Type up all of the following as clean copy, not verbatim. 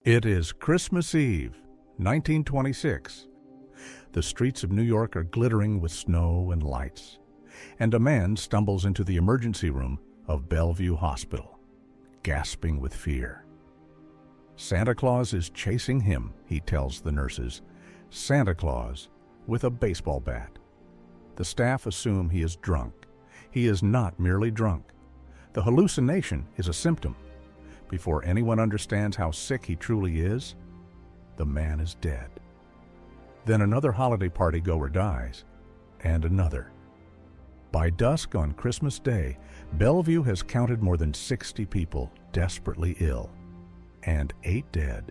It is Christmas Eve, 1926. The streets of New York are glittering with snow and lights, and a man stumbles into the emergency room of Bellevue Hospital, gasping with fear. Santa Claus is chasing him, he tells the nurses. Santa Claus with a baseball bat. The staff assume he is drunk. He is not merely drunk. The hallucination is a symptom. Before anyone understands how sick he truly is, the man is dead. Then another holiday party goer dies, and another. By dusk on Christmas Day, Bellevue has counted more than 60 people desperately ill, and 8 dead.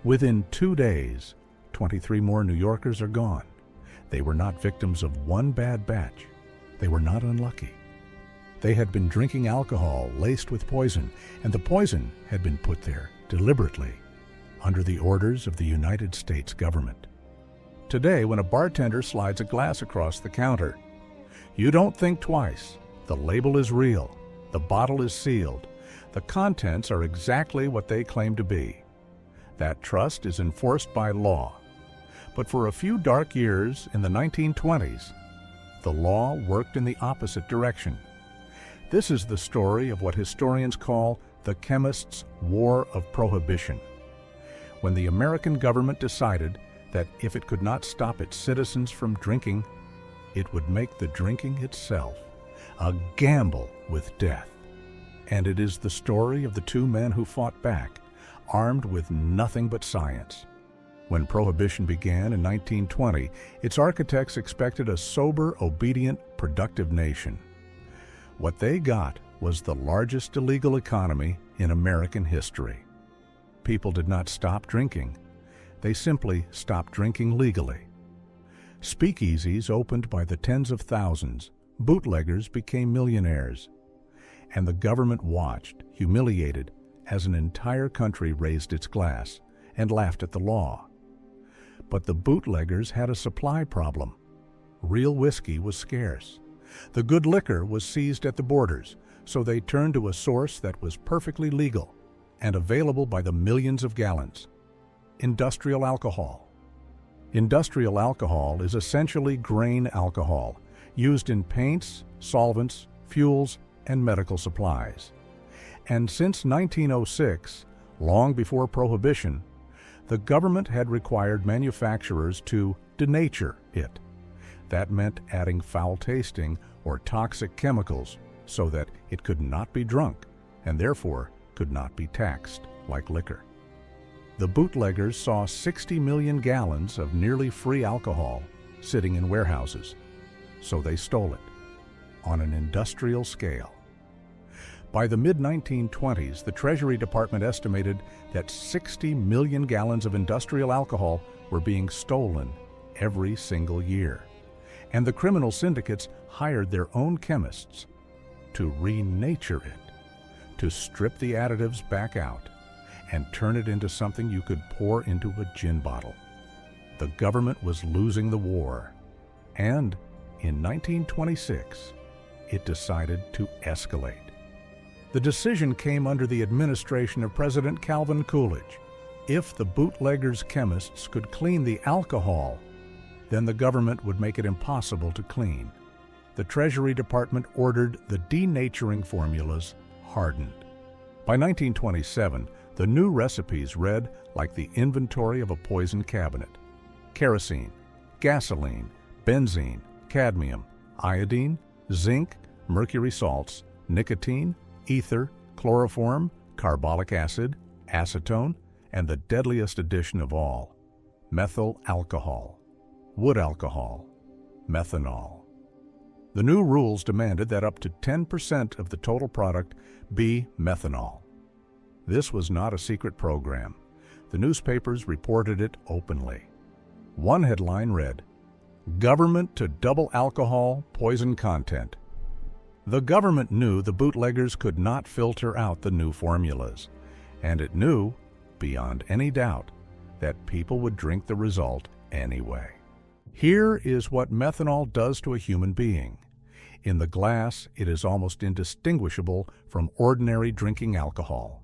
Within 2 days, 23 more New Yorkers are gone. They were not victims of one bad batch. They were not unlucky. They had been drinking alcohol laced with poison, and the poison had been put there deliberately, under the orders of the United States government. Today, when a bartender slides a glass across the counter, you don't think twice. The label is real. The bottle is sealed. The contents are exactly what they claim to be. That trust is enforced by law. But for a few dark years in the 1920s, the law worked in the opposite direction. This is the story of what historians call the Chemist's War of Prohibition. When the American government decided that if it could not stop its citizens from drinking, it would make the drinking itself a gamble with death. And it is the story of the 2 men who fought back, armed with nothing but science. When Prohibition began in 1920, its architects expected a sober, obedient, productive nation. What they got was the largest illegal economy in American history. People did not stop drinking. They simply stopped drinking legally. Speakeasies opened by the tens of thousands. Bootleggers became millionaires. And the government watched, humiliated, as an entire country raised its glass and laughed at the law. But the bootleggers had a supply problem. Real whiskey was scarce. The good liquor was seized at the borders, so they turned to a source that was perfectly legal and available by the millions of gallons: industrial alcohol. Industrial alcohol is essentially grain alcohol, used in paints, solvents, fuels, and medical supplies. And since 1906, long before Prohibition, the government had required manufacturers to denature it. That meant adding foul-tasting or toxic chemicals so that it could not be drunk and therefore could not be taxed like liquor. The bootleggers saw 60 million gallons of nearly free alcohol sitting in warehouses, so they stole it on an industrial scale. By the mid-1920s, the Treasury Department estimated that 60 million gallons of industrial alcohol were being stolen every single year. And the criminal syndicates hired their own chemists to renature it, to strip the additives back out and turn it into something you could pour into a gin bottle. The government was losing the war, and in 1926, it decided to escalate. The decision came under the administration of President Calvin Coolidge. If the bootleggers' chemists could clean the alcohol, then the government would make it impossible to clean. The Treasury Department ordered the denaturing formulas hardened. By 1927, the new recipes read like the inventory of a poison cabinet: kerosene, gasoline, benzene, cadmium, iodine, zinc, mercury salts, nicotine, ether, chloroform, carbolic acid, acetone, and the deadliest addition of all, methyl alcohol, wood alcohol, methanol. The new rules demanded that up to 10% of the total product be methanol. This was not a secret program. The newspapers reported it openly. One headline read, "Government to double alcohol poison content." The government knew the bootleggers could not filter out the new formulas, and it knew, beyond any doubt, that people would drink the result anyway. Here is what methanol does to a human being. In the glass, it is almost indistinguishable from ordinary drinking alcohol.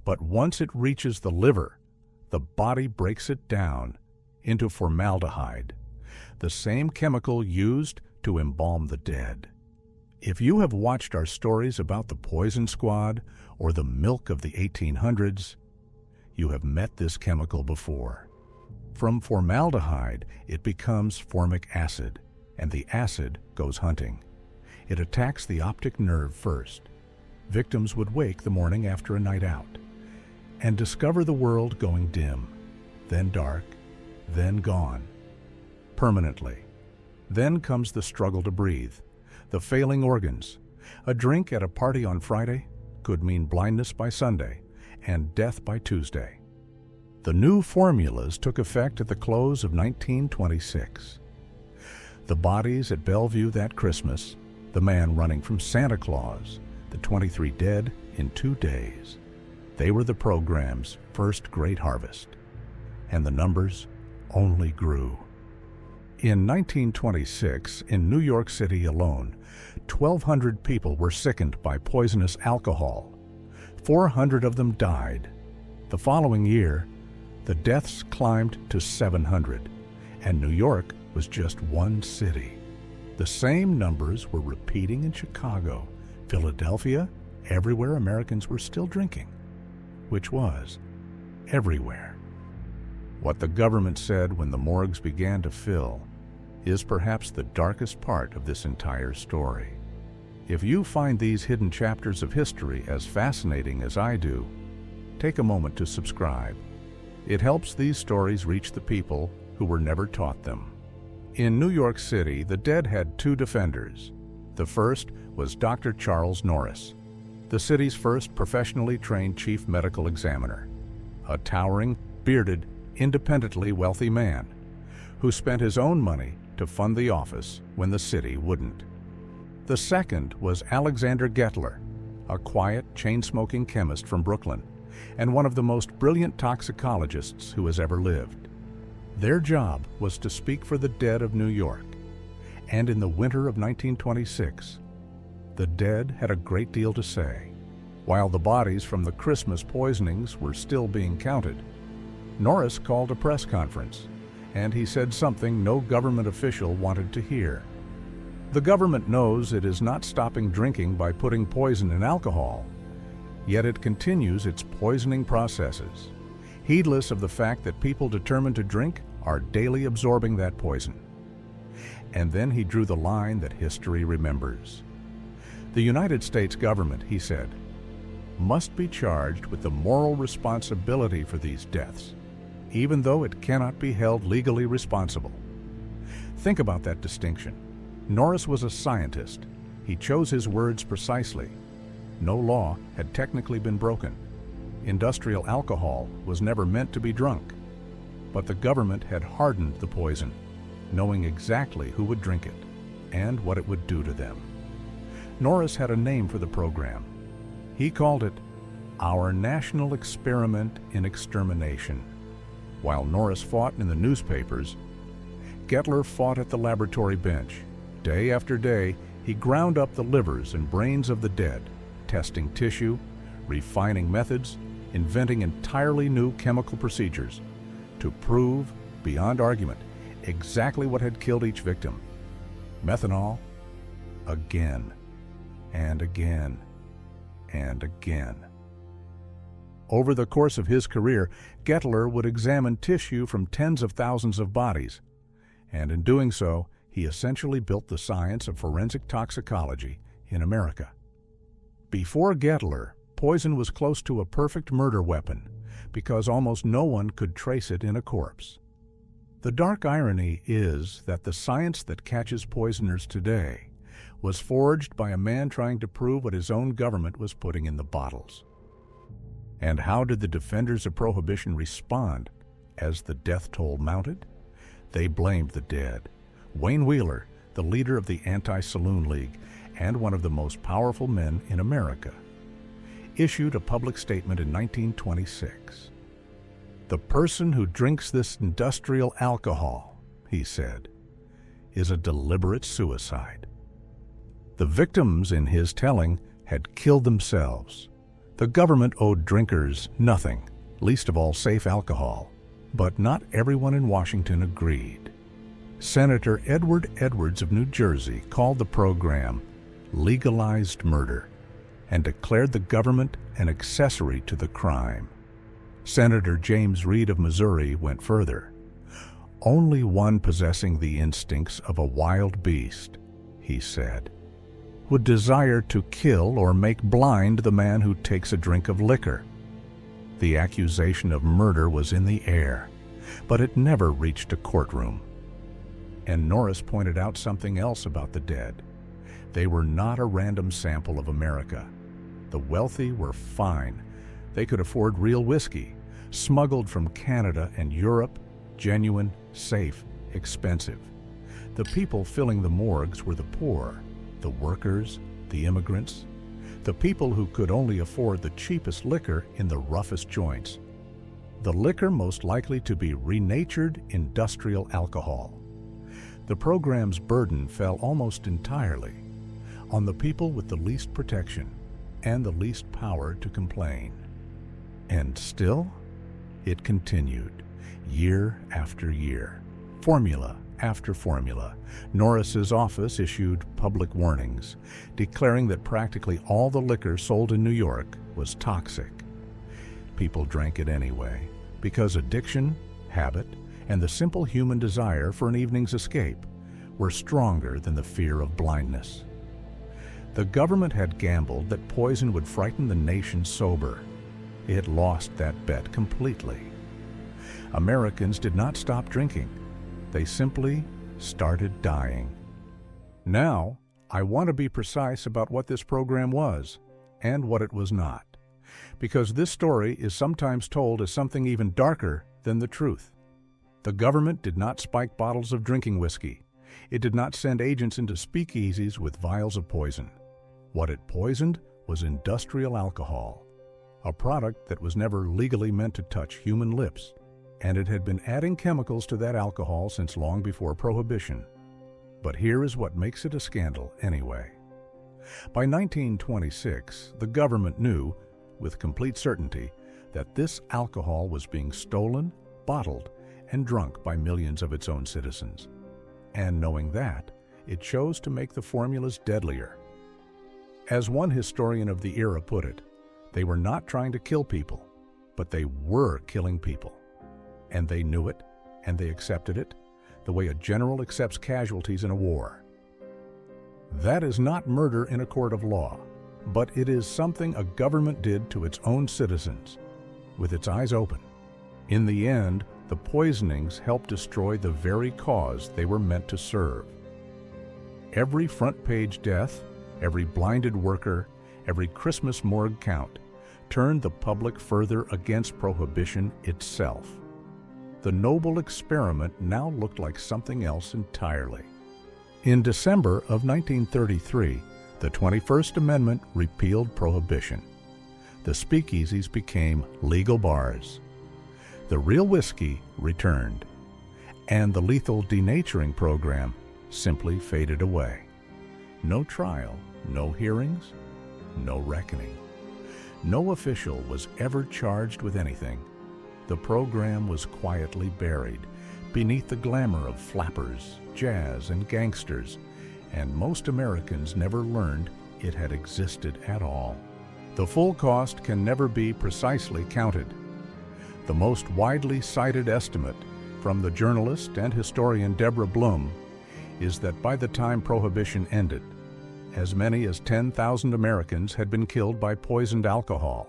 But once it reaches the liver, the body breaks it down into formaldehyde, the same chemical used to embalm the dead. If you have watched our stories about the Poison Squad or the milk of the 1800s, you have met this chemical before. From formaldehyde, it becomes formic acid, and the acid goes hunting. It attacks the optic nerve first. Victims would wake the morning after a night out and discover the world going dim, then dark, then gone, permanently. Then comes the struggle to breathe, the failing organs. A drink at a party on Friday could mean blindness by Sunday and death by Tuesday. The new formulas took effect at the close of 1926. The bodies at Bellevue that Christmas, the man running from Santa Claus, the 23 dead in 2 days. They were the program's first great harvest, and the numbers only grew. In 1926, in New York City alone, 1,200 people were sickened by poisonous alcohol. 400 of them died. The following year, the deaths climbed to 700, and New York was just one city. The same numbers were repeating in Chicago, Philadelphia, everywhere Americans were still drinking, which was everywhere. What the government said when the morgues began to fill is perhaps the darkest part of this entire story. If you find these hidden chapters of history as fascinating as I do, take a moment to subscribe. It helps these stories reach the people who were never taught them. In New York City, the dead had 2 defenders. The first was Dr. Charles Norris, the city's first professionally trained chief medical examiner, a towering, bearded, independently wealthy man who spent his own money to fund the office when the city wouldn't. The second was Alexander Gettler, a quiet, chain-smoking chemist from Brooklyn and one of the most brilliant toxicologists who has ever lived. Their job was to speak for the dead of New York, and in the winter of 1926, the dead had a great deal to say. While the bodies from the Christmas poisonings were still being counted, Norris called a press conference, and he said something no government official wanted to hear. The government knows it is not stopping drinking by putting poison in alcohol, yet it continues its poisoning processes, heedless of the fact that people determined to drink are daily absorbing that poison. And then he drew the line that history remembers. The United States government, he said, must be charged with the moral responsibility for these deaths, even though it cannot be held legally responsible. Think about that distinction. Norris was a scientist. He chose his words precisely. No law had technically been broken. Industrial alcohol was never meant to be drunk. But the government had hardened the poison, knowing exactly who would drink it and what it would do to them. Norris had a name for the program. He called it Our National Experiment in Extermination. While Norris fought in the newspapers, Gettler fought at the laboratory bench. Day after day, he ground up the livers and brains of the dead, testing tissue, refining methods, inventing entirely new chemical procedures to prove, beyond argument, exactly what had killed each victim. Methanol, again, and again, and again. Over the course of his career, Gettler would examine tissue from tens of thousands of bodies, and in doing so, he essentially built the science of forensic toxicology in America. Before Gettler, poison was close to a perfect murder weapon because almost no one could trace it in a corpse. The dark irony is that the science that catches poisoners today was forged by a man trying to prove what his own government was putting in the bottles. And how did the defenders of Prohibition respond as the death toll mounted? They blamed the dead. Wayne Wheeler, the leader of the Anti-Saloon League and one of the most powerful men in America, issued a public statement in 1926. "The person who drinks this industrial alcohol," he said, "is a deliberate suicide." The victims, in his telling, had killed themselves. The government owed drinkers nothing, least of all safe alcohol. But not everyone in Washington agreed. Senator Edward Edwards of New Jersey called the program legalized murder and declared the government an accessory to the crime. Senator James Reed of Missouri went further. Only one possessing the instincts of a wild beast, he said, would desire to kill or make blind the man who takes a drink of liquor. The accusation of murder was in the air, but it never reached a courtroom. And Norris pointed out something else about the dead. They were not a random sample of America. The wealthy were fine. They could afford real whiskey, smuggled from Canada and Europe, genuine, safe, expensive. The people filling the morgues were the poor, the workers, the immigrants, the people who could only afford the cheapest liquor in the roughest joints. The liquor most likely to be renatured industrial alcohol. The program's burden fell almost entirely on the people with the least protection and the least power to complain. And still, it continued, year after year, formula after formula. Norris's office issued public warnings, declaring that practically all the liquor sold in New York was toxic. People drank it anyway, because addiction, habit, and the simple human desire for an evening's escape were stronger than the fear of blindness. The government had gambled that poison would frighten the nation sober. It lost that bet completely. Americans did not stop drinking. They simply started dying. Now, I want to be precise about what this program was and what it was not, because this story is sometimes told as something even darker than the truth. The government did not spike bottles of drinking whiskey. It did not send agents into speakeasies with vials of poison. What it poisoned was industrial alcohol, a product that was never legally meant to touch human lips, and it had been adding chemicals to that alcohol since long before Prohibition. But here is what makes it a scandal anyway. By 1926, the government knew, with complete certainty, that this alcohol was being stolen, bottled, and drunk by millions of its own citizens. And knowing that, it chose to make the formulas deadlier. As one historian of the era put it, they were not trying to kill people, but they were killing people. And they knew it, and they accepted it, the way a general accepts casualties in a war. That is not murder in a court of law, but it is something a government did to its own citizens, with its eyes open. In the end, the poisonings helped destroy the very cause they were meant to serve. Every front-page death, every blinded worker, every Christmas morgue count turned the public further against Prohibition itself. The noble experiment now looked like something else entirely. In December of 1933, the 21st Amendment repealed Prohibition. The speakeasies became legal bars. The real whiskey returned, and the lethal denaturing program simply faded away. No trial, no hearings, no reckoning. No official was ever charged with anything. The program was quietly buried beneath the glamour of flappers, jazz, and gangsters, and most Americans never learned it had existed at all. The full cost can never be precisely counted. The most widely cited estimate from the journalist and historian Deborah Blum is that by the time Prohibition ended, as many as 10,000 Americans had been killed by poisoned alcohol.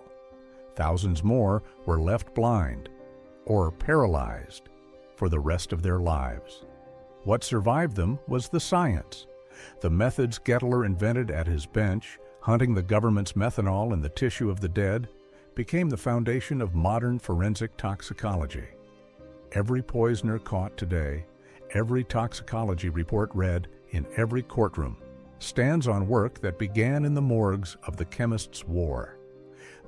Thousands more were left blind or paralyzed for the rest of their lives. What survived them was the science. The methods Gettler invented at his bench, hunting the government's methanol in the tissue of the dead, became the foundation of modern forensic toxicology. Every poisoner caught today, every toxicology report read in every courtroom, stands on work that began in the morgues of the chemists' war.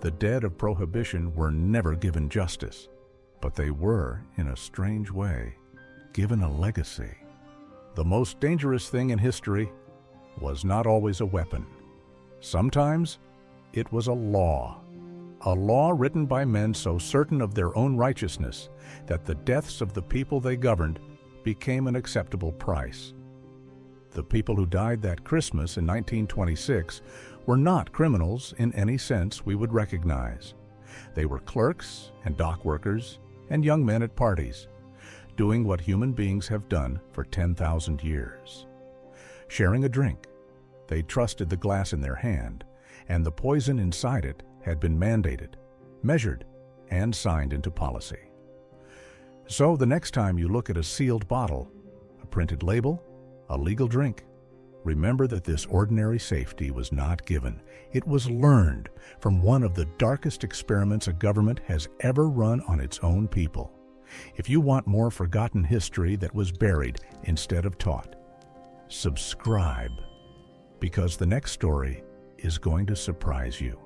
The dead of Prohibition were never given justice, but they were, in a strange way, given a legacy. The most dangerous thing in history was not always a weapon. Sometimes it was a law, a law written by men so certain of their own righteousness that the deaths of the people they governed became an acceptable price. The people who died that Christmas in 1926 were not criminals in any sense we would recognize. They were clerks and dock workers and young men at parties, doing what human beings have done for 10,000 years. Sharing a drink, they trusted the glass in their hand, and the poison inside it had been mandated, measured, and signed into policy. So the next time you look at a sealed bottle, a printed label, a legal drink, remember that this ordinary safety was not given. It was learned from one of the darkest experiments a government has ever run on its own people. If you want more forgotten history that was buried instead of taught, subscribe, because the next story is going to surprise you.